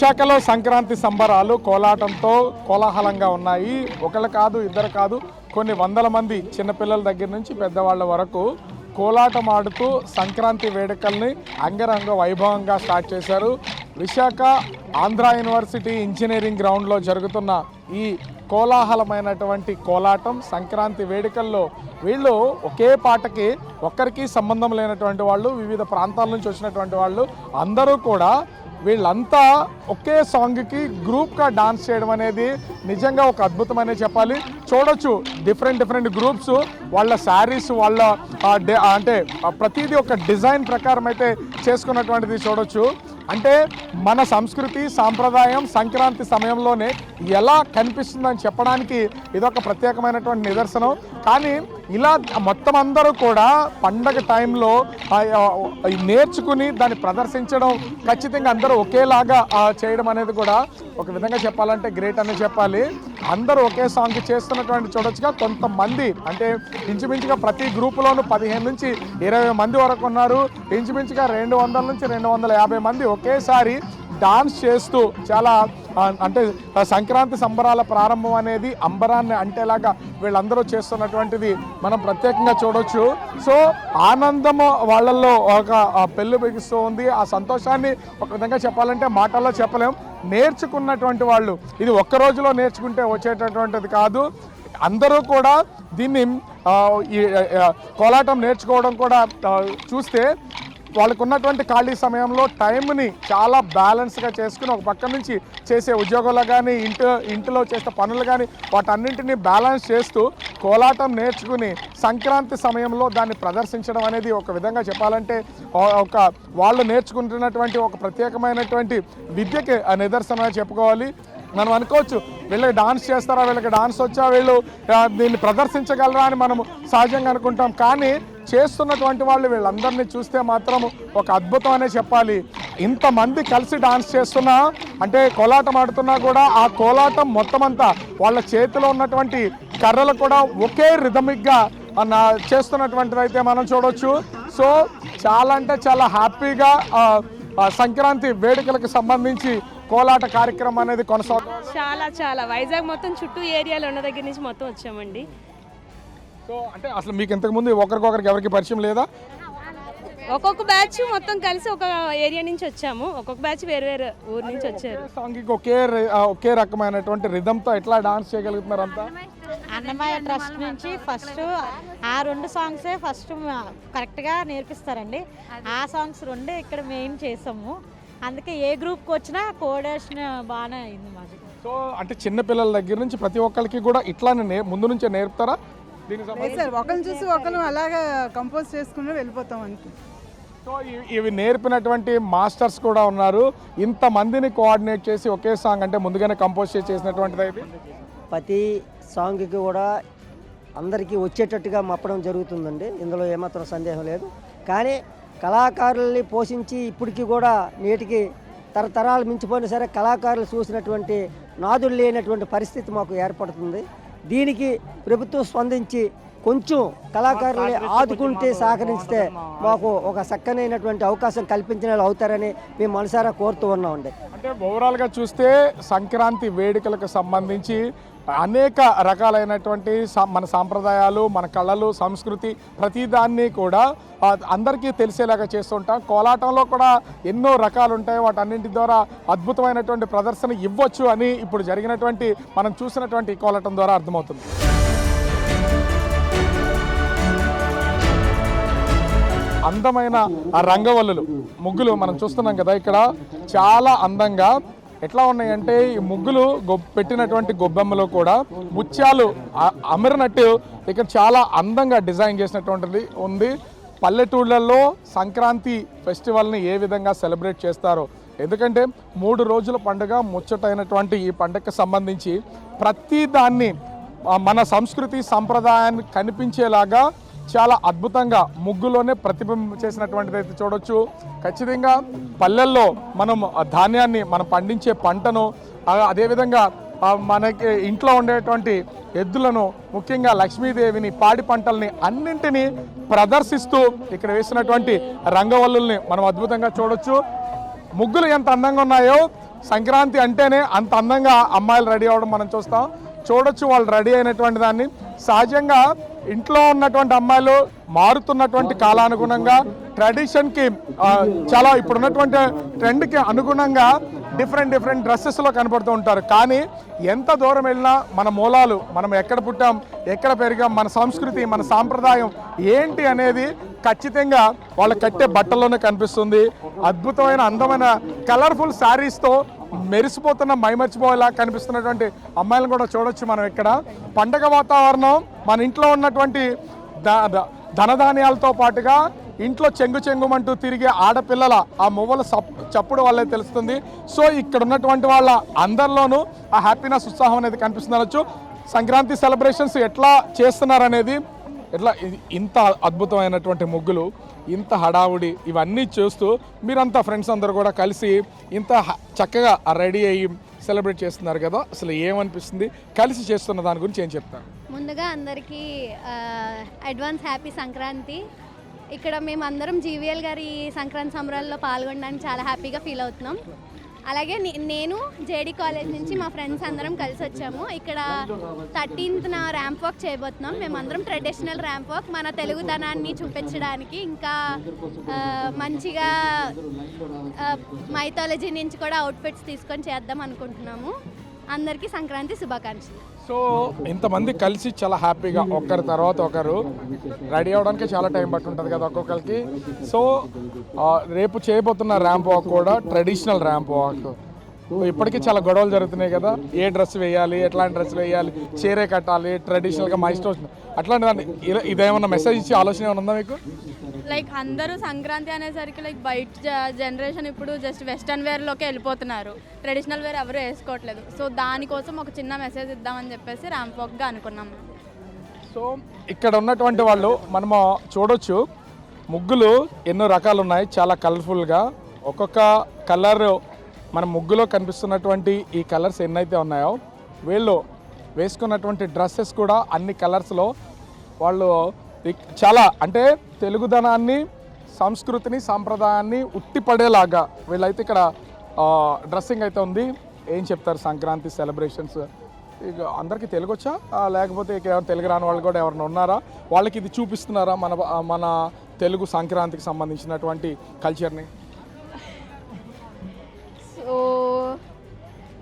విశాఖలో సంక్రాంతి సంబరాలు కోలాటంతో కోలాహలంగా ఉన్నాయి. ఒకళ్ళు కాదు, ఇద్దరు కాదు, కొన్ని వందల మంది చిన్నపిల్లల దగ్గర నుంచి పెద్దవాళ్ళ వరకు కోలాటం ఆడుతూ సంక్రాంతి వేడుకల్ని అంగరంగ వైభవంగా స్టార్ట్ చేశారు. విశాఖ ఆంధ్ర యూనివర్సిటీ ఇంజనీరింగ్ గ్రౌండ్లో జరుగుతున్న ఈ కోలాహలమైనటువంటి కోలాటం సంక్రాంతి వేడుకల్లో వీళ్ళు ఒకే పాటకి ఒక్కరికి సంబంధం లేనటువంటి వాళ్ళు, వివిధ ప్రాంతాల నుంచి వచ్చినటువంటి వాళ్ళు అందరూ కూడా వీళ్ళంతా ఒకే సాంగ్కి గ్రూప్గా డాన్స్ చేయడం అనేది నిజంగా ఒక అద్భుతమనే చెప్పాలి. చూడొచ్చు డిఫరెంట్ గ్రూప్స్ వాళ్ళ శారీస్ వాళ్ళ అంటే ప్రతిదీ ఒక డిజైన్ ప్రకారం అయితే చేసుకున్నటువంటిది చూడొచ్చు. అంటే మన సంస్కృతి సాంప్రదాయం సంక్రాంతి సమయంలోనే ఎలా కనిపిస్తుందని చెప్పడానికి ఇదొక ప్రత్యేకమైనటువంటి నిదర్శనం. కానీ ఇలా మొత్తం అందరూ కూడా పండగ టైంలో నేర్చుకుని దాన్ని ప్రదర్శించడం ఖచ్చితంగా అందరూ ఒకేలాగా చేయడం అనేది కూడా ఒక విధంగా చెప్పాలంటే గ్రేట్ అనే చెప్పాలి. అందరూ ఒకే సాంగ్ చేస్తున్నటువంటి చూడొచ్చుగా కొంతమంది అంటే ఇంచుమించుగా ప్రతి గ్రూపులోనూ 15 నుంచి 20 మంది వరకు ఉన్నారు. ఇంచుమించుగా 200 నుంచి 250 మంది ఒకేసారి డాన్స్ చేస్తూ చాలా అంటే సంక్రాంతి సంబరాల ప్రారంభం అనేది అంబరాన్ని అంటేలాగా వీళ్ళందరూ చేస్తున్నటువంటిది మనం ప్రత్యేకంగా చూడొచ్చు. సో ఆనందము వాళ్ళల్లో ఒక పెళ్ళు బిగిస్తూ ఉంది. ఆ సంతోషాన్ని ఒక విధంగా చెప్పాలంటే మాటల్లో చెప్పలేం. నేర్చుకున్నటువంటి వాళ్ళు ఇది ఒక్క రోజులో నేర్చుకుంటే వచ్చేటటువంటిది కాదు. అందరూ కూడా దీన్ని కోలాటం నేర్చుకోవడం కూడా చూస్తే వాళ్ళకు ఉన్నటువంటి ఖాళీ సమయంలో టైంని చాలా బ్యాలెన్స్గా చేసుకుని ఒక పక్క నుంచి చేసే ఉద్యోగాలు కానీ ఇంటిలో చేసే పనులు కానీ వాటన్నింటినీ బ్యాలెన్స్ చేస్తూ కోలాటం నేర్చుకుని సంక్రాంతి సమయంలో దాన్ని ప్రదర్శించడం అనేది ఒక విధంగా చెప్పాలంటే ఒక వాళ్ళు నేర్చుకుంటున్నటువంటి ఒక ప్రత్యేకమైనటువంటి విద్యకి నిదర్శనంగా చెప్పుకోవాలి. మనం అనుకోవచ్చు వీళ్ళకి డాన్స్ చేస్తారా, వీళ్ళకి డాన్స్ వచ్చా, వీళ్ళు దీన్ని ప్రదర్శించగలరా అని మనం సహజంగా అనుకుంటాం. కానీ చేస్తున్నటువంటి వాళ్ళు వీళ్ళందరినీ చూస్తే మాత్రం ఒక అద్భుతం అనే చెప్పాలి. ఇంతమంది కలిసి డాన్స్ చేస్తున్నా అంటే కోలాటం ఆడుతున్నా కూడా ఆ కోలాటం మొత్తం అంతా వాళ్ళ చేతిలో ఉన్నటువంటి కర్రలు కూడా ఒకే రిథమిక్గా చేస్తున్నటువంటిది అయితే మనం చూడవచ్చు. సో చాలా అంటే చాలా హ్యాపీగా సంక్రాంతి వేడుకలకు సంబంధించి కోలాట కార్యక్రమం అనేది కొనసాగుతుంది. చాలా వైజాగ్ మొత్తం చుట్టూ ఏరియాలో ఉన్న దగ్గర నుంచి మొత్తం వచ్చామండి. సో అంటే అసలు మీకు ఇంతకుముందు ఒకరికొకరికి ఎవరికి పరిచయం లేదా? ఒక్కొక్క బ్యాచ్ మొత్తం కలిసి ఒక ఏరియా నుంచి వచ్చాము. ఒక్కొక్క బ్యాచ్ వేరు ఊరు నుంచి వచ్చారు. సాంగ్కి ఒకే రకమైనటువంటి రిథంతో ఎట్లా డాన్స్ చేయగలుగుతున్నారు అంతా? అన్నమయ్య ట్రస్ట్ నుంచి ఫస్ట్ ఆ 2 సాంగ్సే ఫస్ట్ కరెక్ట్గా నేర్పిస్తారండి. ఆ సాంగ్స్ 2 ఇక్కడ మెయిన్ చేసాము. అందుకే ఏ గ్రూప్కి వచ్చినా కోఆర్డినేషన్ బాగానే అయింది మాది. సో అంటే చిన్నపిల్లల దగ్గర నుంచి ప్రతి ఒక్కరికి కూడా ఇట్లానే ముందు నుంచే నేర్పుతారా? ఒకరిని చూసి ఒకరు అలాగా కంపోజ్ చేసుకుని వెళ్ళిపోతాం అంతే. సో ఇవి నేర్పినటువంటి మాస్టర్స్ కూడా ఉన్నారు. ఇంతమందిని కోఆర్డినేట్ చేసి ఒకే సాంగ్ అంటే ముందుగానే కంపోజ్ చేసినటువంటిది ఇది. ప్రతి సాంగ్కి కూడా అందరికీ వచ్చేటట్టుగా మప్పడం జరుగుతుందండి. ఇందులో ఏమాత్రం సందేహం లేదు. కానీ కళాకారుల్ని పోషించి ఇప్పటికీ కూడా నేటికి తరతరాలు మించిపోయినా సరే కళాకారులు చూసినటువంటి నాదులు లేనటువంటి పరిస్థితి మాకు ఏర్పడుతుంది. దీనికి ప్రభుత్వం స్పందించి కొంచెం కళాకారుల్ని ఆదుకుంటే సహకరిస్తే మాకు ఒక చక్కనైనటువంటి అవకాశం కల్పించిన అవుతారని మేము మనసారా కోరుతూ ఉన్నామండి. అంటే ఓవరాల్గా చూస్తే సంక్రాంతి వేడుకలకు సంబంధించి అనేక రకాలైనటువంటి మన సాంప్రదాయాలు, మన కళలు, సంస్కృతి ప్రతిదాన్ని కూడా అందరికీ తెలిసేలాగా చేస్తుంటాం. కోలాటంలో కూడా ఎన్నో రకాలు ఉంటాయి. వాటన్నింటి ద్వారా అద్భుతమైనటువంటి ప్రదర్శన ఇవ్వచ్చు అని ఇప్పుడు జరిగినటువంటి మనం చూసినటువంటి కోలాటం ద్వారా అర్థమవుతుంది. అందమైన ఆ రంగవల్లులు ముగ్గులు మనం చూస్తున్నాం కదా, ఇక్కడ చాలా అందంగా ఎట్లా ఉన్నాయంటే ఈ ముగ్గులు పెట్టినటువంటి గొబ్బెమ్మలో కూడా ముత్యాలు అమరినట్టు ఇక్కడ చాలా అందంగా డిజైన్ చేసినటువంటిది ఉంది. పల్లెటూళ్ళల్లో సంక్రాంతి ఫెస్టివల్ని ఏ విధంగా సెలబ్రేట్ చేస్తారో, ఎందుకంటే 3 రోజుల పండుగ ముచ్చటైనటువంటి ఈ పండుగకు సంబంధించి ప్రతి దాన్ని మన సంస్కృతి సంప్రదాయాన్ని కనిపించేలాగా చాలా అద్భుతంగా ముగ్గులోనే ప్రతిబింబం చేసినటువంటిది అయితే చూడొచ్చు. ఖచ్చితంగా పల్లెల్లో మనం ధాన్యాన్ని మనం పండించే పంటను అదేవిధంగా మనకి ఇంట్లో ఉండేటువంటి ఎద్దులను ముఖ్యంగా లక్ష్మీదేవిని పాడి పంటల్ని అన్నింటినీ ప్రదర్శిస్తూ ఇక్కడ వేసినటువంటి రంగవల్లుల్ని మనం అద్భుతంగా చూడొచ్చు. ముగ్గులు ఎంత అందంగా ఉన్నాయో సంక్రాంతి అంటేనే అంత అందంగా అమ్మాయిలు రెడీ అవ్వడం మనం చూస్తాం. చూడొచ్చు వాళ్ళు రెడీ అయినటువంటి దాన్ని. సహజంగా ఇంట్లో ఉన్నటువంటి అమ్మాయిలు మారుతున్నటువంటి కాలానుగుణంగా ట్రెడిషన్కి చాలా ఇప్పుడున్నటువంటి ట్రెండ్కి అనుగుణంగా డిఫరెంట్ డ్రెస్సెస్లో కనపడుతూ ఉంటారు. కానీ ఎంత దూరం వెళ్ళినా మన మూలాలు, మనం ఎక్కడ పుట్టాం, ఎక్కడ పెరిగాం, మన సంస్కృతి, మన సాంప్రదాయం ఏంటి అనేది ఖచ్చితంగా వాళ్ళు కట్టే బట్టల్లోనే కనిపిస్తుంది. అద్భుతమైన అందమైన కలర్ఫుల్ శారీస్తో మెరిసిపోతున్న మైమర్చిపోయేలా కనిపిస్తున్నటువంటి అమ్మాయిలను కూడా చూడొచ్చు మనం ఇక్కడ. పండగ వాతావరణం మన ఇంట్లో ఉన్నటువంటి ధనధాన్యాలతో పాటుగా ఇంట్లో చెంగుమంటూ తిరిగే ఆడపిల్లల ఆ మువ్వల చప్పుడు వల్లే తెలుస్తుంది. సో ఇక్కడ ఉన్నటువంటి వాళ్ళ అందరిలోనూ ఆ హ్యాపీనెస్, ఉత్సాహం అనేది కనిపిస్తుందనొచ్చు. సంక్రాంతి సెలబ్రేషన్స్ ఎట్లా చేస్తున్నారనేది, ఎట్లా ఇంత అద్భుతమైనటువంటి ముగ్గులు, ఇంత హడావుడి ఇవన్నీ చూస్తూ మీరంతా ఫ్రెండ్స్ అందరూ కూడా కలిసి ఇంత చక్కగా రెడీ అయ్యి సెలబ్రేట్ చేస్తున్నారు కదా, అసలు ఏమనిపిస్తుంది? కలిసి చేస్తున్న దాని గురించి ఏం చెప్తారు? ముందుగా అందరికీ అడ్వాన్స్ హ్యాపీ సంక్రాంతి. ఇక్కడ మేమందరం జీవీఎల్ గారి సంక్రాంతి సంబరాల్లో పాల్గొనడానికి చాలా హ్యాపీగా ఫీల్ అవుతున్నాం. అలాగే నేను జేడీ కాలేజ్ నుంచి మా ఫ్రెండ్స్ అందరం కలిసి వచ్చాము. ఇక్కడ 13th ర్యాంప్ వాక్ చేయబోతున్నాం. మేమందరం ట్రెడిషనల్ ర్యాంప్ వాక్ మన తెలుగుదనాన్ని చూపించడానికి, ఇంకా మంచిగా మైథాలజీ నుంచి కూడా అవుట్ఫిట్స్ తీసుకొని చేద్దాం అనుకుంటున్నాము. అందరికీ సంక్రాంతి శుభాకాంక్షలు. సో ఇంతమంది కలిసి చాలా హ్యాపీగా ఒకరి తర్వాత ఒకరు రెడీ అవ్వడానికి చాలా టైం పట్టి ఉంటుంది కదా ఒక్కొక్కరికి. సో రేపు చేయబోతున్న ర్యాంప్ వాక్ కూడా ట్రెడిషనల్ ర్యాంప్ వాక్. ఇప్పటికీ చాలా గొడవలు జరుగుతున్నాయి కదా, ఏ డ్రెస్ వేయాలి, ఎట్లాంటి డ్రెస్ వేయాలి, చీరే కట్టాలి, ట్రెడిషనల్గా మా ఇష్టం వచ్చింది అట్లాంటి దాన్ని ఇదేమన్నా మెసేజ్ ఇచ్చే ఆలోచన ఏమైనా ఉందా మీకు? లైక్ అందరూ సంక్రాంతి అనేసరికి లైక్ బయట జనరేషన్ ఇప్పుడు జస్ట్ వెస్టర్న్ వేర్లోకి వెళ్ళిపోతున్నారు, ట్రెడిషనల్ వేర్ ఎవరు వేసుకోవట్లేదు. సో దానికోసం ఒక చిన్న మెసేజ్ ఇద్దామని చెప్పేసి ర్యాంప్ వాక్గా అనుకున్నాం. సో ఇక్కడ ఉన్నటువంటి వాళ్ళు మనము చూడొచ్చు, ముగ్గులు ఎన్నో రకాలు ఉన్నాయి, చాలా కలర్ఫుల్గా. ఒక్కొక్క కలర్ మన ముగ్గులో కనిపిస్తున్నటువంటి ఈ కలర్స్ ఎన్నైతే ఉన్నాయో, వీళ్ళు వేసుకున్నటువంటి డ్రెస్సెస్ కూడా అన్ని కలర్స్లో వాళ్ళు చాలా అంటే తెలుగుదనాన్ని, సంస్కృతిని, సాంప్రదాయాన్ని ఉట్టిపడేలాగా వీళ్ళైతే ఇక్కడ డ్రెస్సింగ్ అయితే ఉంది. ఏం చెప్తారు సంక్రాంతి సెలబ్రేషన్స్? ఇక అందరికీ తెలుగు వచ్చా, లేకపోతే ఇక ఎవరు తెలుగు రాని వాళ్ళు కూడా ఎవరైనా ఉన్నారా? వాళ్ళకి ఇది చూపిస్తున్నారా మన తెలుగు సంక్రాంతికి సంబంధించినటువంటి కల్చర్ని? సో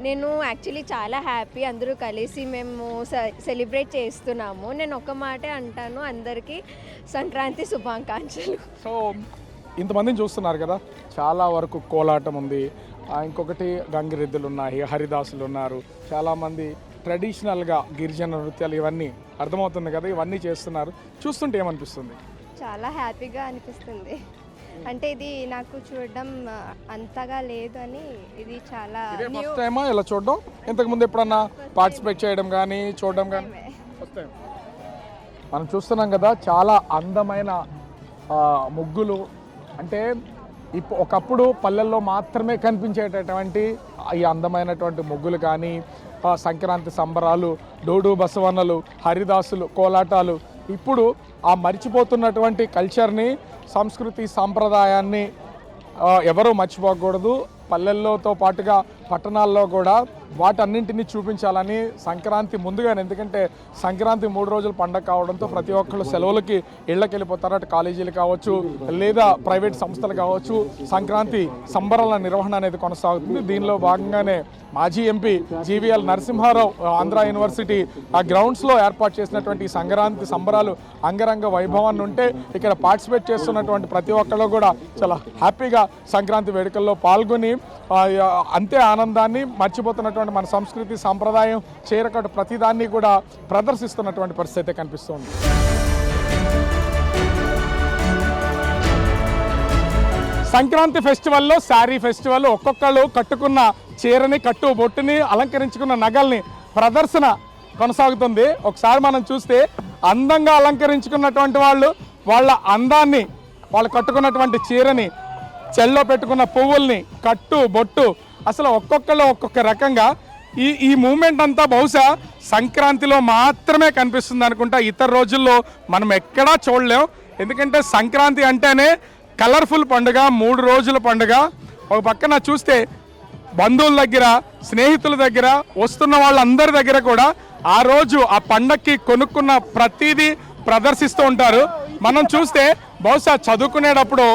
నేను యాక్చువల్లీ చాలా హ్యాపీ, అందరూ కలిసి మేము సెలబ్రేట్ చేస్తున్నాము. నేను ఒక మాటే అంటాను, అందరికీ సంక్రాంతి శుభాకాంక్షలు. సో ఇంతమందిని చూస్తున్నారు కదా, చాలా వరకు కోలాటం ఉంది, ఇంకొకటి గంగిరెద్దులు ఉన్నాయి, హరిదాసులు ఉన్నారు, చాలామంది ట్రెడిషనల్గా గిరిజన నృత్యాలు, ఇవన్నీ అర్థమవుతుంది కదా, ఇవన్నీ చేస్తున్నారు. చూస్తుంటే ఏమనిపిస్తుంది? చాలా హ్యాపీగా అనిపిస్తుంది. అంటే ఇది నాకు చూడడం అంతగా లేదు అని, ఇది చాలా ఫస్ట్ టైమా ఇలా చూడడం? ఇంతకుముందు ఎప్పుడన్నా పార్టిసిపేట్ చేయడం కానీ చూడడం కానీ? First time. మనం చూస్తున్నాం కదా, చాలా అందమైన ముగ్గులు. అంటే ఒకప్పుడు పల్లెల్లో మాత్రమే కనిపించేటటువంటి ఈ అందమైనటువంటి ముగ్గులు కానీ, సంక్రాంతి సంబరాలు, డోడు బసవన్నలు, హరిదాసులు, కోలాటాలు, ఇప్పుడు ఆ మర్చిపోతున్నటువంటి కల్చర్ని, సంస్కృతి, సాంప్రదాయాన్ని ఎవరూ మర్చిపోకూడదు. పల్లెల్లోతో పాటుగా పట్టణాల్లో కూడా వాటన్నింటినీ చూపించాలని సంక్రాంతి ముందుగానే, ఎందుకంటే సంక్రాంతి 3 రోజులు పండగ కావడంతో ప్రతి ఒక్కళ్ళు సెలవులకి ఇళ్ళకి వెళ్ళిపోతారు. అటు కాలేజీలు కావచ్చు, లేదా ప్రైవేట్ సంస్థలు కావచ్చు. సంక్రాంతి సంబరాల నిర్వహణ అనేది కొనసాగుతుంది. దీనిలో భాగంగానే మాజీ MP GVL Narasimha Rao Andhra university ఆ గ్రౌండ్స్లో ఏర్పాటు చేసినటువంటి సంక్రాంతి సంబరాలు అంగరంగ వైభవాన్ని ఉంటే ఇక్కడ పార్టిసిపేట్ చేస్తున్నటువంటి ప్రతి ఒక్కళ్ళు కూడా చాలా హ్యాపీగా సంక్రాంతి వేడుకల్లో పాల్గొని అంతే ఆనందాన్ని, మర్చిపోతున్నటువంటి మన సంస్కృతి, సాంప్రదాయం, చీరకట్టు ప్రతిదాన్ని కూడా ప్రదర్శిస్తున్నటువంటి పరిస్థితి కనిపిస్తుంది. సంక్రాంతి ఫెస్టివల్లో, శారీ ఫెస్టివల్, ఒక్కొక్కళ్ళు కట్టుకున్న చీరని, కట్టు బొట్టుని, అలంకరించుకున్న నగల్ని ప్రదర్శన కొనసాగుతుంది. ఒకసారి మనం చూస్తే అందంగా అలంకరించుకున్నటువంటి వాళ్ళు వాళ్ళ అందాన్ని, వాళ్ళు కట్టుకున్నటువంటి చీరని, చెల్లో పెట్టుకున్న పువ్వుల్ని, కట్టు బొట్టు, అసలు ఒక్కొక్కళ్ళు ఒక్కొక్క రకంగా ఈ మూమెంట్ అంతా బహుశా సంక్రాంతిలో మాత్రమే కనిపిస్తుంది అనుకుంటా. ఇతర రోజుల్లో మనం ఎక్కడా చూడలేం. ఎందుకంటే సంక్రాంతి అంటేనే కలర్ఫుల్ పండుగ, 3 రోజుల పండుగ. ఒక పక్కన చూస్తే బంధువుల దగ్గర, స్నేహితుల దగ్గర, వస్తున్న వాళ్ళందరి దగ్గర కూడా ఆ రోజు ఆ పండక్కి కొనుక్కున్న ప్రతిదీ ప్రదర్శిస్తూ ఉంటారు. మనం చూస్తే బహుశా చదువుకునేటప్పుడు,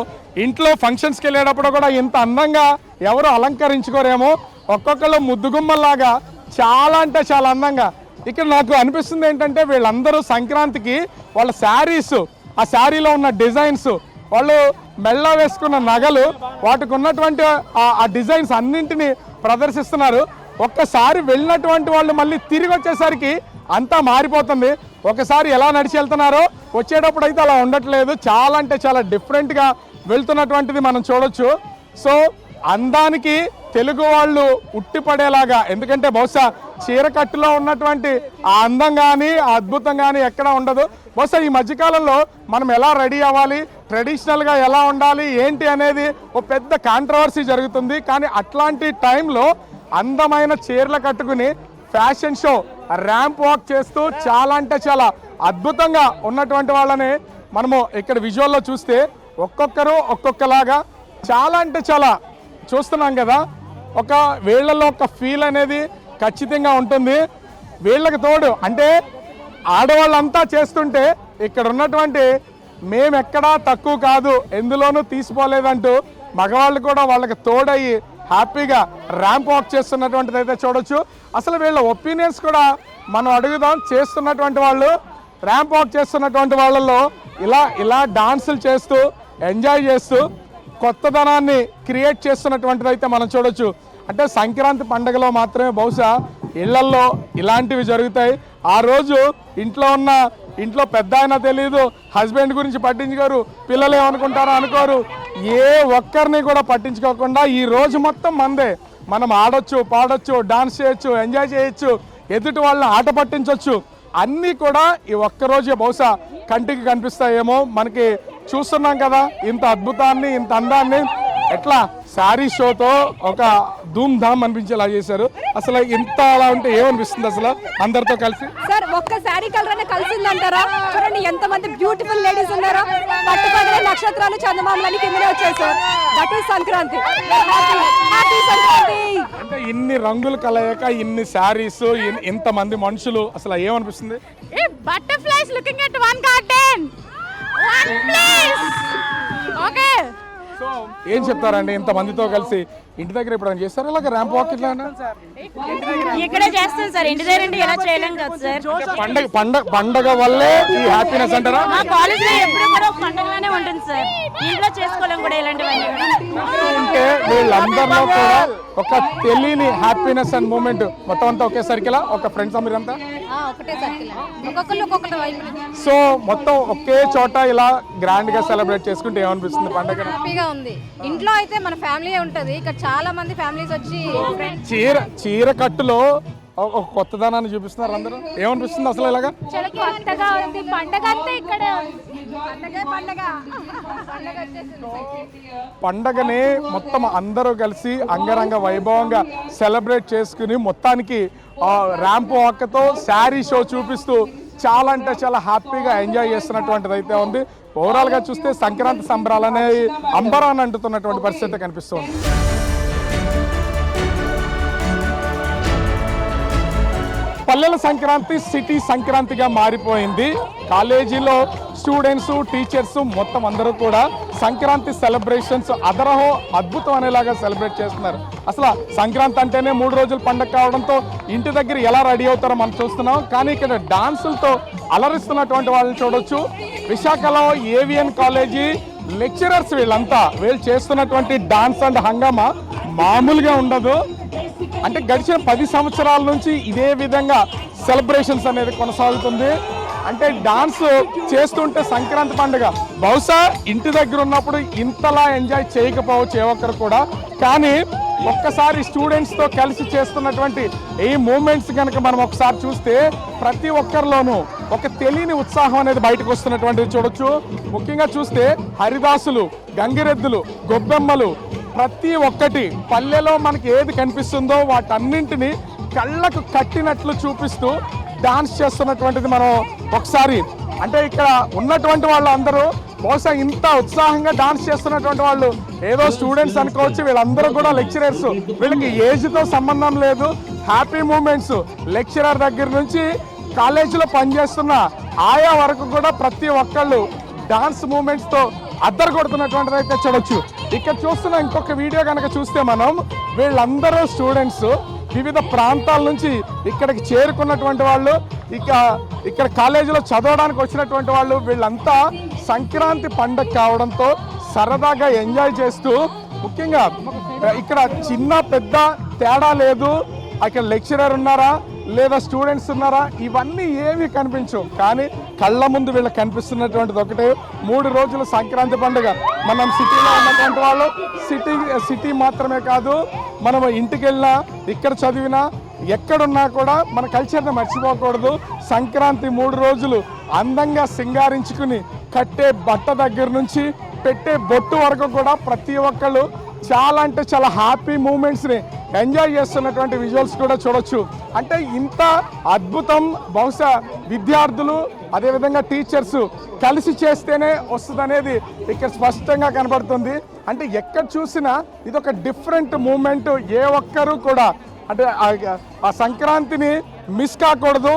ఇంట్లో ఫంక్షన్స్కి వెళ్ళేటప్పుడు కూడా ఇంత అందంగా ఎవరు అలంకరించుకోరేమో. ఒక్కొక్కళ్ళు ముద్దుగుమ్మల్లాగా చాలా అంటే చాలా అందంగా. ఇక్కడ నాకు అనిపిస్తుంది ఏంటంటే వీళ్ళందరూ సంక్రాంతికి వాళ్ళ శారీస్, ఆ శారీలో ఉన్న డిజైన్స్, వాళ్ళు మెళ్ళ వేసుకున్న నగలు, వాటికి ఉన్నటువంటి ఆ డిజైన్స్ అన్నింటినీ ప్రదర్శిస్తున్నారు. ఒక్కసారి వెళ్ళినటువంటి వాళ్ళు మళ్ళీ తిరిగి వచ్చేసరికి అంతా మారిపోతుంది. ఒకసారి ఎలా నడిచి వెళ్తున్నారో వచ్చేటప్పుడు అయితే అలా ఉండట్లేదు. చాలా అంటే చాలా డిఫరెంట్గా వెళ్తున్నటువంటిది మనం చూడొచ్చు. సో అందానికి తెలుగు వాళ్ళు ఉట్టిపడేలాగా, ఎందుకంటే బహుశా చీరకట్టులో ఉన్నటువంటి ఆ అందం కానీ ఆ అద్భుతం కానీ ఎక్కడ ఉండదు. బహుశా ఈ మధ్యకాలంలో మనం ఎలా రెడీ అవ్వాలి, ట్రెడిషనల్గా ఎలా ఉండాలి ఏంటి అనేది ఒక పెద్ద కాంట్రవర్సీ జరుగుతుంది. కానీ అట్లాంటి టైంలో అందమైన చీరలు కట్టుకుని ఫ్యాషన్ షో, ర్యాంప్ వాక్ చేస్తూ చాలా అంటే చాలా అద్భుతంగా ఉన్నటువంటి వాళ్ళని మనము ఇక్కడ విజువల్లో చూస్తే ఒక్కొక్కరు ఒక్కొక్కలాగా చాలా అంటే చాలా చూస్తున్నాం కదా. ఒక వీళ్ళల్లో ఒక ఫీల్ అనేది ఖచ్చితంగా ఉంటుంది. వీళ్ళకి తోడు అంటే ఆడవాళ్ళంతా చేస్తుంటే ఇక్కడ ఉన్నటువంటి మేమెక్కడా తక్కువ కాదు, ఎందులోనూ తీసిపోలేదంటూ మగవాళ్ళు కూడా వాళ్ళకి తోడయ్యి హ్యాపీగా ర్యాంప్ వాక్ చేస్తున్నటువంటిది అయితే చూడొచ్చు. అసలు వీళ్ళ ఒపీనియన్స్ కూడా మనం అడుగుదాం. చేస్తున్నటువంటి వాళ్ళు, ర్యాంప్ వాక్ చేస్తున్నటువంటి వాళ్ళల్లో ఇలా డాన్సులు చేస్తూ ఎంజాయ్ చేస్తూ కొత్తదనాన్ని క్రియేట్ చేస్తున్నటువంటిది అయితే మనం చూడొచ్చు. అంటే సంక్రాంతి పండుగలో మాత్రమే బహుశా ఇళ్లల్లో ఇలాంటివి జరుగుతాయి. ఆ రోజు ఇంట్లో పెద్ద ఆయన తెలియదు, హస్బెండ్ గురించి పట్టించుకోరు, పిల్లలు ఏమనుకుంటారో అనుకోరు, ఏ ఒక్కరిని కూడా పట్టించుకోకుండా ఈ రోజు మొత్తం మందే. మనం ఆడొచ్చు, పాడొచ్చు, డాన్స్ చేయొచ్చు, ఎంజాయ్ చేయొచ్చు, ఎదుటి వాళ్ళని ఆట పట్టించవచ్చు. అన్నీ కూడా ఈ ఒక్కరోజే బహుశా కంటికి కనిపిస్తాయేమో. మనకి చూస్తున్నాం కదా ఇంత అద్భుతాన్ని, ఇంత అందాన్ని. ఎట్లా శారీ షోతో ఒక ధూమ్ ధామ్ అనిపించేలా చేశారు. అసలు ఇంత అలా ఉంటే ఏమనిపిస్తుంది అసలు అందరితో కలిసి? సార్ ఒక్క శారీ కలర్ అనే కలిసిందంటారా? చూడండి ఎంతమంది బ్యూటిఫుల్ లేడీస్ ఉన్నారో. పట్టుపడిన నక్షత్రాలు, చందమామలని కిందనే వచ్చాయి sir. That is Sankranti. Happy Sankranti. అంటే ఇన్ని రంగులు కలయక, ఇన్ని శారీస్, ఇంతమంది మనుషులు, అసలు ఏమనిపిస్తుంది? Butterflies looking at one garden, one place. Okay, so ఏం చెప్తారండి ఇంతమందితో కలిసి? ఇంటి దగ్గర ఇప్పుడు చేస్తారు ఇలాగ ర్యాంప్ వాక్? ఇట్లా ఇక్కడే చేస్తాం సార్, ఇంటి దగ్గర ఎలా చేయలేం కదా సార్. పండగ వల్లే ఈ హ్యాపీనెస్ అంటారా? మా కాలేజ్ లో ఎప్పుడు కూడా పండగలానే ఉంటుంది సార్, ఇంట్లో చేసుకోలేం కూడా ఇలాంటివన్నీ. అంటే వీళ్ళందరిలో కూడా ఒక తెలియని హ్యాపీనెస్ అండ్ మూమెంట్ మొత్తం అంతా ఒకేసరికి ఒక ఫ్రెండ్స్ మీరంతా ఒకటే సర్కిల్, ఒక్కొక్కరు ఒక్కొక్కటి వైపు. సో మొత్తం ఒకే చోట ఇలా గ్రాండ్ గా సెలబ్రేట్ చేసుకుంటే ఏమనిపిస్తుంది పండగ? హ్యాపీగా ఉంది. ఇంట్లో అయితే మన ఫ్యామిలీ ఉంటది, ఇక్కడ చాలా మంది ఫ్యామిలీస్ వచ్చి చీర కట్టులో ఒక కొత్తదనాన్ని చూపిస్తున్నారు అందరూ. ఏమనిపిస్తుంది అసలు ఇలాగా? కొత్తగా ఉంది పండగ అంతా ఇక్కడే. పండగని మొత్తం అందరూ కలిసి అంగరంగ వైభవంగా సెలబ్రేట్ చేసుకుని మొత్తానికి ర్యాంప్ వాక్తో శారీ షో చూపిస్తూ చాలా అంటే చాలా హ్యాపీగా ఎంజాయ్ చేస్తున్నటువంటిది అయితే ఉంది. ఓవరాల్గా చూస్తే సంక్రాంతి సంబరాలు అనేవి అంబరాన్ని అంటుతున్నటువంటి పరిస్థితి కనిపిస్తుంది. పల్లెల సంక్రాంతి సిటీ సంక్రాంతిగా మారిపోయింది. కాలేజీలో స్టూడెంట్స్, టీచర్స్ మొత్తం అందరూ కూడా సంక్రాంతి సెలబ్రేషన్స్ అదరహో అద్భుతం అనేలాగా సెలబ్రేట్ చేస్తున్నారు. అసలు సంక్రాంతి అంటేనే 3 రోజుల పండుగ కావడంతో ఇంటి దగ్గర ఎలా రెడీ అవుతారో మనం చూస్తున్నాం. కానీ ఇక్కడ డాన్సులతో అలరిస్తున్నటువంటి వాళ్ళని చూడొచ్చు. విశాఖలో ఏవిఎన్ కాలేజీ లెక్చరర్స్ వీళ్ళు చేస్తున్నటువంటి డాన్స్ అండ్ హంగామా మామూలుగా ఉండదు. అంటే గడిచిన 10 సంవత్సరాల నుంచి ఇదే విధంగా సెలబ్రేషన్స్ అనేది కొనసాగుతుంది. అంటే డాన్స్ చేస్తుంటే సంక్రాంతి పండుగ బహుశా ఇంటి దగ్గర ఉన్నప్పుడు ఇంతలా ఎంజాయ్ చేయకపోవచ్చు ఏ ఒక్కరు కూడా. కానీ ఒక్కసారి స్టూడెంట్స్తో కలిసి చేస్తున్నటువంటి ఈ మూమెంట్స్ కనుక మనం ఒకసారి చూస్తే ప్రతి ఒక్కరిలోనూ ఒక తెలియని ఉత్సాహం అనేది బయటకు వస్తున్నటువంటిది చూడొచ్చు. ముఖ్యంగా చూస్తే హరిదాసులు, గంగిరెద్దులు, గొబ్బెమ్మలు, ప్రతి ఒక్కటి పల్లెలో మనకి ఏది కనిపిస్తుందో వాటన్నింటినీ కళ్ళకు కట్టినట్లు చూపిస్తూ డాన్స్ చేస్తున్నటువంటిది మనం ఒకసారి అంటే ఇక్కడ ఉన్నటువంటి వాళ్ళందరూ బహుశా ఇంత ఉత్సాహంగా డాన్స్ చేస్తున్నటువంటి వాళ్ళు ఏదో స్టూడెంట్స్ అనుకోవచ్చు, వీళ్ళందరూ కూడా లెక్చరర్స్. వీళ్ళకి ఏజ్తో సంబంధం లేదు. హ్యాపీ మూమెంట్స్ లెక్చరర్ దగ్గర నుంచి కాలేజీలో పనిచేస్తున్న ఆయా వరకు కూడా ప్రతి ఒక్కళ్ళు డాన్స్ మూమెంట్స్తో అద్దరు కొడుతున్నటువంటిది అయితే చూడొచ్చు. ఇక్కడ చూస్తున్న ఇంకొక వీడియో కనుక చూస్తే మనం వీళ్ళందరూ స్టూడెంట్స్ వివిధ ప్రాంతాల నుంచి ఇక్కడికి చేరుకున్నటువంటి వాళ్ళు, ఇక్కడ కాలేజీలో చదవడానికి వచ్చినటువంటి వాళ్ళు, వీళ్ళంతా సంక్రాంతి పండగ కావడంతో సరదాగా ఎంజాయ్ చేస్తూ, ముఖ్యంగా ఇక్కడ చిన్న పెద్ద తేడా లేదు. అక్కడ లెక్చరర్ ఉన్నారా లేదా స్టూడెంట్స్ ఉన్నారా ఇవన్నీ ఏమీ కనిపించవు. కానీ కళ్ళ ముందు వీళ్ళకి కనిపిస్తున్నటువంటిది ఒకటే, 3 రోజుల సంక్రాంతి పండుగ. మనం సిటీలో ఉన్నటువంటి వాళ్ళు సిటీ మాత్రమే కాదు, మనం ఇంటికి వెళ్ళినా ఇక్కడ చదివినా ఎక్కడున్నా కూడా మన కల్చర్ని మర్చిపోకూడదు. సంక్రాంతి 3 రోజులు అందంగా సింగారించుకుని కట్టే బట్ట దగ్గర నుంచి పెట్టే బొట్టు వరకు కూడా ప్రతి ఒక్కళ్ళు చాలా అంటే చాలా హ్యాపీ మూమెంట్స్ని ఎంజాయ్ చేస్తున్నటువంటి విజువల్స్ కూడా చూడొచ్చు. అంటే ఇంత అద్భుతం బహుశా విద్యార్థులు అదేవిధంగా టీచర్స్ కలిసి చేస్తేనే వస్తుంది అనేది ఇక్కడ స్పష్టంగా కనబడుతుంది. అంటే ఎక్కడ చూసినా ఇది ఒక డిఫరెంట్ మూమెంట్. ఏ ఒక్కరూ కూడా అంటే ఆ సంక్రాంతిని మిస్ కాకూడదు,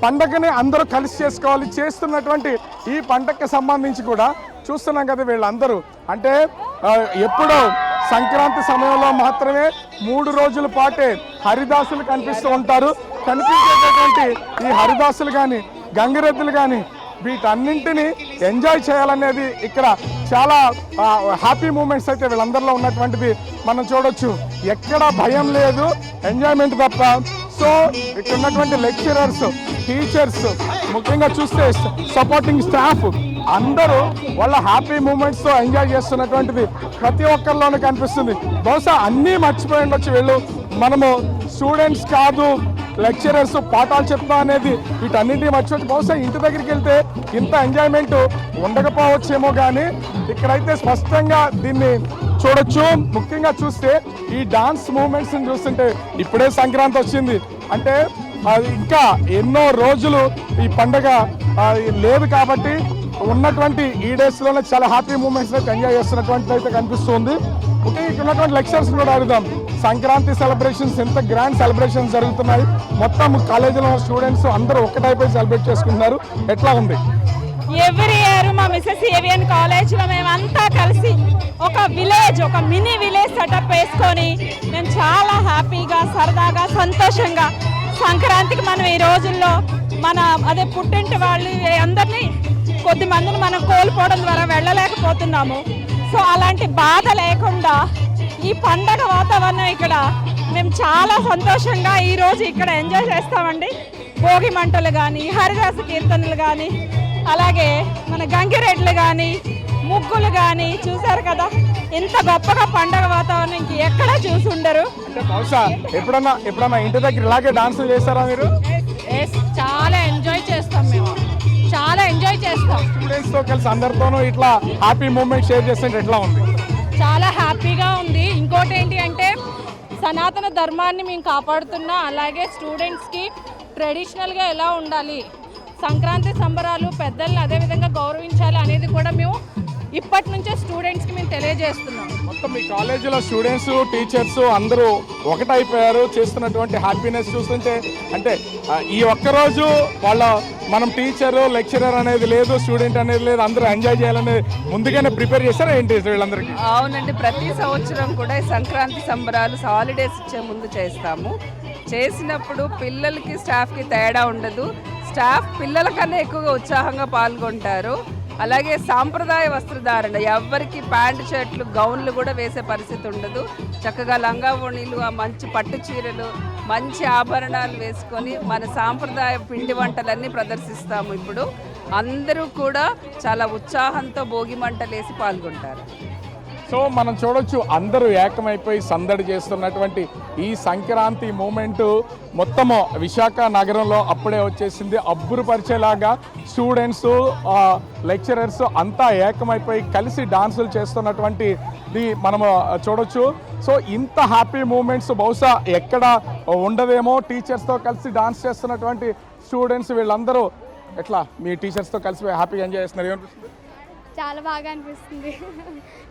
పండగని అందరూ కలిసి చేసుకోవాలి. చేస్తున్నటువంటి ఈ పండగకి సంబంధించి కూడా చూస్తున్నాం కదా, వీళ్ళందరూ అంటే ఎప్పుడో సంక్రాంతి సమయంలో మాత్రమే 3 రోజుల పాటే హరిదాసులు కనిపిస్తూ ఉంటారు. కనిపించేటటువంటి ఈ హరిదాసులు కానీ గంగిరెద్దులు కానీ వీటన్నింటినీ ఎంజాయ్ చేయాలనేది ఇక్కడ చాలా హ్యాపీ మూమెంట్స్ అయితే వీళ్ళందరిలో ఉన్నటువంటిది మనం చూడొచ్చు. ఎక్కడ భయం లేదు, ఎంజాయ్మెంట్ తప్ప. సో ఇక్కడ ఉన్నటువంటి లెక్చరర్స్, టీచర్స్, ముఖ్యంగా చూస్తే సపోర్టింగ్ స్టాఫ్ అందరూ వాళ్ళ హ్యాపీ మూమెంట్స్తో ఎంజాయ్ చేస్తున్నటువంటిది ప్రతి ఒక్కరిలోనూ కనిపిస్తుంది. బహుశా అన్నీ మర్చిపోయి ఉండొచ్చు వీళ్ళు. మనము స్టూడెంట్స్ కాదు లెక్చరర్స్ పాఠాలు చెప్తా అనేది వీటన్నింటినీ మర్చిపోవచ్చు. బహుశా ఇంటి దగ్గరికి వెళ్తే ఇంత ఎంజాయ్మెంట్ ఉండకపోవచ్చేమో, కానీ ఇక్కడైతే స్పష్టంగా దీన్ని చూడొచ్చు. ముఖ్యంగా చూస్తే ఈ డాన్స్ మూమెంట్స్ని చూస్తుంటే ఇప్పుడే సంక్రాంతి వచ్చింది అంటే ఇంకా ఎన్నో రోజులు ఈ పండుగ లేదు కాబట్టి ఉన్నటువంటి ఈ డేస్లోనే చాలా హ్యాపీ మూమెంట్స్ అయితే ఎంజాయ్ చేస్తున్నటువంటిది అయితే కనిపిస్తుంది. ముఖ్యంగా ఇక్కడ ఉన్నటువంటి లెక్చర్స్ కూడా అడుగుదాం, సంక్రాంతి సెలబ్రేషన్స్ ఎంత గ్రాండ్ సెలబ్రేషన్స్ జరుగుతున్నాయి, మొత్తం కాలేజీలో స్టూడెంట్స్ అందరూ ఒక్కటైపోయి సెలబ్రేట్ చేసుకుంటున్నారు, ఎట్లా ఉంది? ఎవ్రీ ఇయర్ మా మిసెస్ ఏవియన్ కాలేజ్లో మేమంతా కలిసి ఒక విలేజ్, ఒక మినీ విలేజ్ సెటప్ వేసుకొని మేము చాలా హ్యాపీగా సరదాగా సంతోషంగా సంక్రాంతికి మనం ఈ రోజుల్లో మన అదే పుట్టింటి వాళ్ళు అందరినీ కొద్దిమందిని మనం కోల్పోవడం ద్వారా వెళ్ళలేకపోతున్నాము. సో అలాంటి బాధ లేకుండా ఈ పండగ వాతావరణం ఇక్కడ మేము చాలా సంతోషంగా ఈరోజు ఇక్కడ ఎంజాయ్ చేస్తామండి. భోగి మంటలు కానీ, హరిదాస కీర్తనలు కానీ, అలాగే మన గంగిరెడ్లు కానీ, ముగ్గులు కానీ చూసారు కదా, ఇంత గొప్పగా పండగ వాతావరణం ఇంక ఎక్కడా చూసి ఉండరు. బహుశా ఎప్పుడన్నా ఇంటి దగ్గర ఇలాగే డాన్సులు చేస్తారా మీరు? చాలా ఎంజాయ్ చేస్తాం, మేము చాలా ఎంజాయ్ చేస్తాం. స్టూడెంట్స్తో కలిసి అందరితోనూ ఇట్లా హ్యాపీ మూమెంట్ షేర్ చేస్తుంటే ఎట్లా ఉంది? చాలా హ్యాపీగా ఉంది. ఇంకోటి ఏంటి అంటే సనాతన ధర్మాన్ని మేము కాపాడుతున్నా, అలాగే స్టూడెంట్స్కి ట్రెడిషనల్గా ఎలా ఉండాలి, సంక్రాంతి సంబరాలు పెద్దల్ని అదేవిధంగా గౌరవించాలి అనేది కూడా మేము ఇప్పటి నుంచే స్టూడెంట్స్కి మేము తెలియజేస్తున్నాం. మొత్తం మీ కాలేజీలో స్టూడెంట్స్, టీచర్స్ అందరూ ఒకటైపోయారు. చేస్తున్నటువంటి హ్యాపీనెస్ చూస్తుంటే అంటే ఈ ఒక్కరోజు మనం టీచరు లెక్చరర్ అనేది లేదు, స్టూడెంట్ అనేది లేదు, అందరూ ఎంజాయ్ చేయాలనేది ముందుగానే ప్రిపేర్ చేస్తారా ఏంటి వీళ్ళందరికీ? అవునండి, ప్రతి సంవత్సరం కూడా ఈ సంక్రాంతి సంబరాలు హాలిడేస్ ఇచ్చే ముందు చేస్తాము. చేసినప్పుడు పిల్లలకి స్టాఫ్కి తేడా ఉండదు. స్టాఫ్ పిల్లల కన్నా ఎక్కువగా ఉత్సాహంగా పాల్గొంటారు. అలాగే సాంప్రదాయ వస్త్రధారణ, ఎవరికి ప్యాంటు షర్ట్లు గౌన్లు కూడా వేసే పరిస్థితి ఉండదు. చక్కగా లంగా ఓణీలు, ఆ మంచి పట్టు చీరలు, మంచి ఆభరణాలు వేసుకొని మన సాంప్రదాయ పిండి వంటలన్నీ ప్రదర్శిస్తాము. ఇప్పుడు అందరూ కూడా చాలా ఉత్సాహంతో భోగి మంటలు వేసి పాల్గొంటారు. సో మనం చూడొచ్చు అందరూ ఏకమైపోయి సందడి చేస్తున్నటువంటి ఈ సంక్రాంతి మూమెంటు మొత్తము విశాఖ నగరంలో అప్పుడే వచ్చేసింది. అబ్బురుపరిచేలాగా స్టూడెంట్స్, లెక్చరర్స్ అంతా ఏకమైపోయి కలిసి డాన్సులు చేస్తున్నటువంటిది మనము చూడొచ్చు. సో ఇంత హ్యాపీ మూమెంట్స్ బహుశా ఎక్కడ ఉండదేమో. టీచర్స్తో కలిసి డాన్స్ చేస్తున్నటువంటి స్టూడెంట్స్ వీళ్ళందరూ ఎట్లా మీ టీచర్స్తో కలిసి హ్యాపీగా ఎంజాయ్ చేస్తున్నారు, ఏమనిపిస్తుంది? చాలా బాగా అనిపిస్తుంది.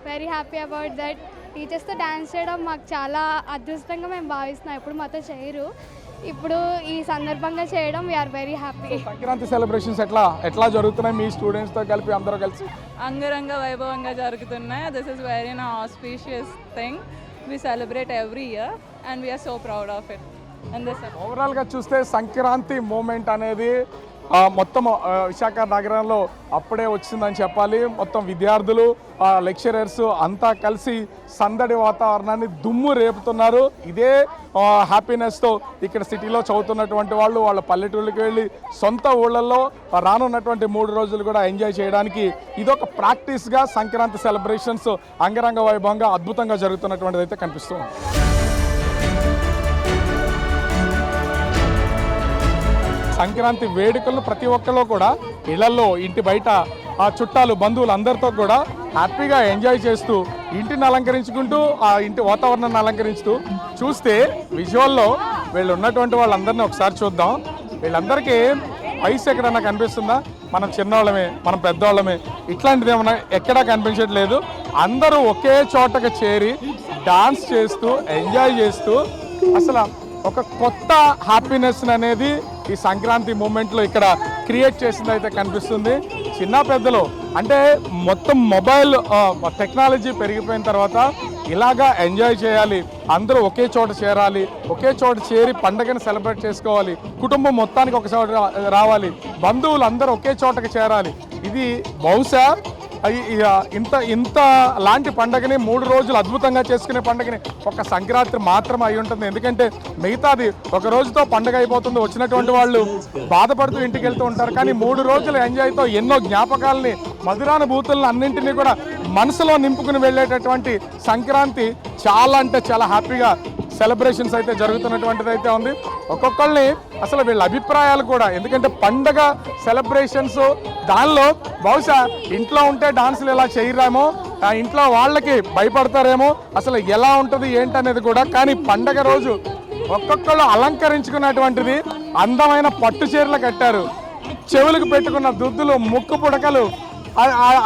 Very happy about that. టీచర్స్తో డ్యాన్స్ చేయడం మాకు చాలా అదృష్టంగా మేము భావిస్తున్నాం. ఎప్పుడు మాతో చేయరు, ఇప్పుడు ఈ సందర్భంగా చేయడం we're very happy. Sankranti celebrations ఎట్లా జరుగుతున్నాయి మీ స్టూడెంట్స్తో కలిపి అందరూ కలిసి? అంగరంగ వైభవంగా జరుగుతున్నాయి. This is very auspicious thing. We celebrate every year and we're so proud of it. ఓవరాల్గా చూస్తే సంక్రాంతి మూమెంట్ అనేది మొత్తం విశాఖ నగరంలో అప్పుడే వచ్చిందని చెప్పాలి. మొత్తం విద్యార్థులు, లెక్చరర్స్ అంతా కలిసి సందడి వాతావరణాన్ని దుమ్ము రేపుతున్నారు. ఇదే హ్యాపీనెస్తో ఇక్కడ సిటీలో చదువుతున్నటువంటి వాళ్ళు వాళ్ళ పల్లెటూళ్ళకి వెళ్ళి సొంత ఊళ్ళల్లో రానున్నటువంటి 3 రోజులు కూడా ఎంజాయ్ చేయడానికి ఇదొక ప్రాక్టీస్గా సంక్రాంతి సెలబ్రేషన్స్ అంగరంగ వైభవంగా అద్భుతంగా జరుగుతున్నటువంటిది అయితే కనిపిస్తుంది. సంక్రాంతి వేడుకలను ప్రతి ఒక్కరు కూడా ఇళ్లలో, ఇంటి బయట ఆ చుట్టాలు, బంధువులు అందరితో కూడా హ్యాపీగా ఎంజాయ్ చేస్తూ ఇంటిని అలంకరించుకుంటూ ఆ ఇంటి వాతావరణాన్ని అలంకరిస్తూ చూస్తే విజువల్లో వీళ్ళు ఉన్నటువంటి వాళ్ళందరినీ ఒకసారి చూద్దాం. వీళ్ళందరికీ వయసు ఎక్కడన్నా కనిపిస్తుందా? మనం చిన్నవాళ్ళమే, మనం పెద్దవాళ్ళమే, ఇట్లాంటిది ఏమన్నా ఎక్కడా కనిపించట్లేదు. అందరూ ఒకే చోటకు చేరి డాన్స్ చేస్తూ ఎంజాయ్ చేస్తూ అసలు ఒక కొత్త హ్యాపీనెస్ అనేది ఈ సంక్రాంతి మూమెంట్లో ఇక్కడ క్రియేట్ చేసింది అయితే కనిపిస్తుంది. చిన్న పెద్దలు అంటే మొత్తం మొబైల్ టెక్నాలజీ పెరిగిపోయిన తర్వాత ఇలాగా ఎంజాయ్ చేయాలి, అందరూ ఒకే చోట చేరాలి, ఒకే చోట చేరి పండుగను సెలబ్రేట్ చేసుకోవాలి, కుటుంబం మొత్తానికి ఒక చోట రావాలి, బంధువులు అందరూ ఒకే చోటకి చేరాలి. ఇది బహుశా ఇంత లాంటి పండుగని 3 రోజులు అద్భుతంగా చేసుకునే పండుగని ఒక సంక్రాంతి మాత్రం అయి ఉంటుంది. ఎందుకంటే మిగతాది ఒక రోజుతో పండుగ అయిపోతుంది, వచ్చినటువంటి వాళ్ళు బాధపడుతూ ఇంటికి వెళ్తూ ఉంటారు. కానీ 3 రోజుల ఎంజాయ్తో ఎన్నో జ్ఞాపకాలని, మధురానుభూతులను అన్నింటినీ కూడా మనసులో నింపుకుని వెళ్ళేటటువంటి సంక్రాంతి చాలా అంటే చాలా హ్యాపీగా సెలబ్రేషన్స్ అయితే జరుగుతున్నటువంటిది అయితే ఉంది. ఒక్కొక్కరిని అసలు వీళ్ళ అభిప్రాయాలు కూడా, ఎందుకంటే పండగ సెలబ్రేషన్స్ దానిలో బహుశా ఇంట్లో ఉంటే డాన్సులు ఎలా చేయరామో, ఇంట్లో వాళ్ళకి భయపడతారేమో, అసలు ఎలా ఉంటుంది ఏంటనేది కూడా. కానీ పండగ రోజు ఒక్కొక్కళ్ళు అలంకరించుకున్నటువంటిది అందమైన పట్టు చీరలు కట్టారు, చెవులకు పెట్టుకున్న దుద్దులు, ముక్కు పుడకలు,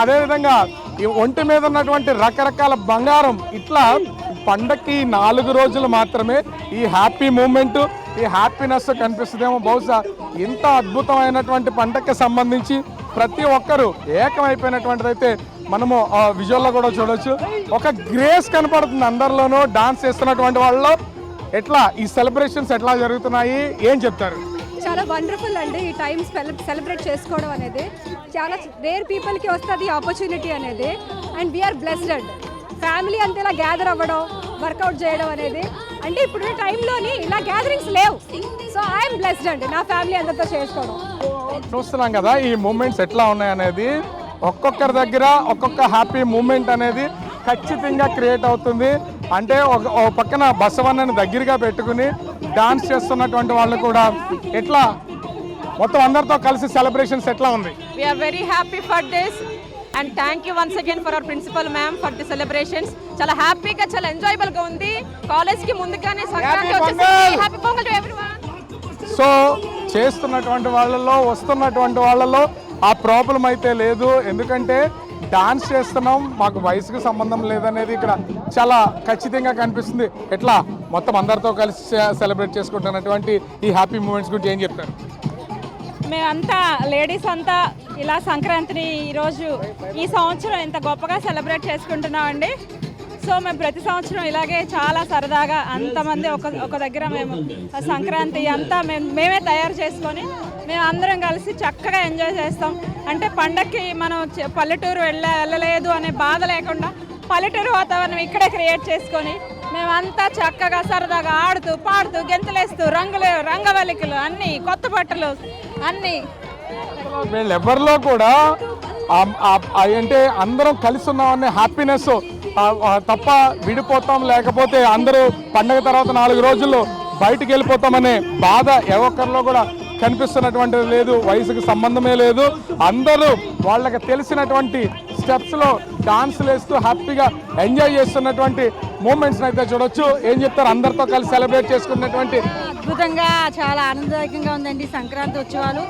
అదేవిధంగా ఈ ఒంటి మీద ఉన్నటువంటి రకరకాల బంగారం, ఇట్లా పండగకి 4 రోజులు మాత్రమే ఈ హ్యాపీ మూమెంట్, ఈ హ్యాపీనెస్ కనిపిస్తుందేమో. బహుశా ఇంత అద్భుతమైనటువంటి పండగకి సంబంధించి ప్రతి ఒక్కరూ ఏకమైపోయినటువంటిది అయితే మనము విజువల్లో కూడా చూడవచ్చు. ఒక గ్రేస్ కనపడుతుంది అందరిలోనూ డాన్స్ చేస్తున్నటువంటి వాళ్ళలో. ఎట్లా ఈ సెలబ్రేషన్స్ ఎట్లా జరుగుతున్నాయి, ఏం చెప్తారు? చాలా వండర్ఫుల్ అండి. ఈ టైం సెలబ్రేట్ చేసుకోవడం అనేది చాలా రేర్ పీపుల్కి వస్తుంది ఈ ఆపర్చునిటీ అనేది. And we are blessed. ఫ్యామిలీ అంతా ఇలా గ్యాదర్ అవ్వడం, వర్కౌట్ చేయడం అనేది, అంటే ఇప్పుడు టైంలోని ఇలా గ్యాదరింగ్స్ లేవు. సో ఐఎమ్ బ్లెస్డ్ అండి నా ఫ్యామిలీ అందరితో చేసుకోవడం. చూస్తున్నాం కదా ఈ మూమెంట్స్ ఎట్లా ఉన్నాయి అనేది. ఒక్కొక్కరి దగ్గర ఒక్కొక్క హ్యాపీ మూమెంట్ అనేది ఖచ్చితంగా క్రియేట్ అవుతుంది. అంటే ఒక పక్కన బసవన్నని దగ్గరగా పెట్టుకుని డాన్స్ చేస్తున్నటువంటి వాళ్ళు కూడా ఎట్లా మొత్తం అందరితో కలిసి సెలబ్రేషన్స్ ఎట్లా ఉంది? We are very happy for this and thank you once again for our principal ma'am for the celebrations. చాలా హ్యాపీగా, చాలా ఎంజాయబుల్ గా ఉంది. కాలేజ్ కి ముందుగానే సంక్రాంతి వచ్చేసింది. Happy pongal to everyone. So చేస్తున్నటువంటి వాళ్ళలో, వస్తున్నటువంటి వాళ్ళలో ఆ ప్రాబ్లం అయితే లేదు. ఎందుకంటే డాన్స్ చేస్తున్నాం, మాకు వయసుకు సంబంధం లేదనేది ఇక్కడ చాలా ఖచ్చితంగా కనిపిస్తుంది. ఎట్లా మొత్తం అందరితో కలిసి సెలబ్రేట్ చేసుకుంటున్నటువంటి ఈ హ్యాపీ మూమెంట్స్ గురించి ఏం చెప్తారు? మేమంతా లేడీస్ అంతా ఇలా సంక్రాంతిని ఈరోజు ఈ సంవత్సరం ఎంత గొప్పగా సెలబ్రేట్ చేసుకుంటున్నామండి. సో మేము ప్రతి సంవత్సరం ఇలాగే చాలా సరదాగా అంతమంది ఒక దగ్గర మేము సంక్రాంతి అంతా మేమే తయారు చేసుకొని మేము అందరం కలిసి చక్కగా ఎంజాయ్ చేస్తాం. అంటే పండగకి మనం పల్లెటూరు వెళ్ళలేదు అనే బాధ లేకుండా పల్లెటూరు వాతావరణం ఇక్కడే క్రియేట్ చేసుకొని మేమంతా చక్కగా సరదాగా ఆడుతూ, పాడుతూ, గెంతులేస్తూ, రంగవల్లికలు అన్నీ, కొత్త బట్టలు అన్నీ. వీళ్ళెవరిలో కూడా అంటే అందరం కలిసి ఉన్నామనే హ్యాపీనెస్ తప్ప విడిపోతాం, లేకపోతే అందరూ పండగ తర్వాత 4 రోజుల్లో బయటికి వెళ్ళిపోతామనే బాధ ఏ ఒక్కరిలో కూడా కనిపిస్తున్నటువంటిది లేదు. వయసుకు సంబంధమే లేదు. అందరూ వాళ్ళకి తెలిసినటువంటి స్టెప్స్లో డాన్సులు వేస్తూ హ్యాపీగా ఎంజాయ్ చేస్తున్నటువంటి మూమెంట్స్ని అయితే చూడొచ్చు. ఏం చెప్తారు అందరితో కలిసి సెలబ్రేట్ చేసుకున్నటువంటి? అద్భుతంగా, చాలా ఆనందదాయకంగా ఉందండి సంక్రాంతి ఉత్సవాలు.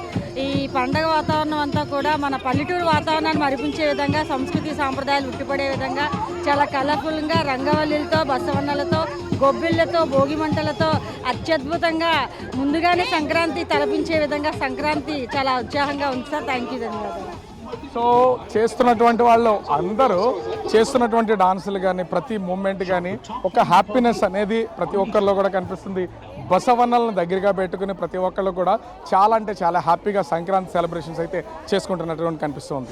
ఈ పండగ వాతావరణం అంతా కూడా మన పల్లెటూరు వాతావరణాన్ని మరిపించే విధంగా, సంస్కృతి సాంప్రదాయాలు ఉట్టిపడే విధంగా చాలా కలర్ఫుల్గా రంగవల్లిలతో, బసవన్నలతో, గొబ్బిళ్ళతో, భోగి మంటలతో అత్యద్భుతంగా ముందుగానే సంక్రాంతి తలపించే విధంగా సంక్రాంతి చాలా ఉత్సాహంగా ఉంది సార్. థ్యాంక్ యూ, ధన్యవాదాలు. సో చేస్తున్నటువంటి వాళ్ళు అందరూ చేస్తున్నటువంటి డాన్సులు కానీ ప్రతి మూమెంట్ కానీ ఒక హ్యాపీనెస్ అనేది ప్రతి ఒక్కరిలో కూడా కనిపిస్తుంది. బసవన్నలను దగ్గరగా పెట్టుకుని ప్రతి ఒక్కళ్ళు కూడా చాలా అంటే చాలా హ్యాపీగా సంక్రాంతి సెలబ్రేషన్స్ అయితే చేసుకుంటున్నటువంటి కనిపిస్తుంది.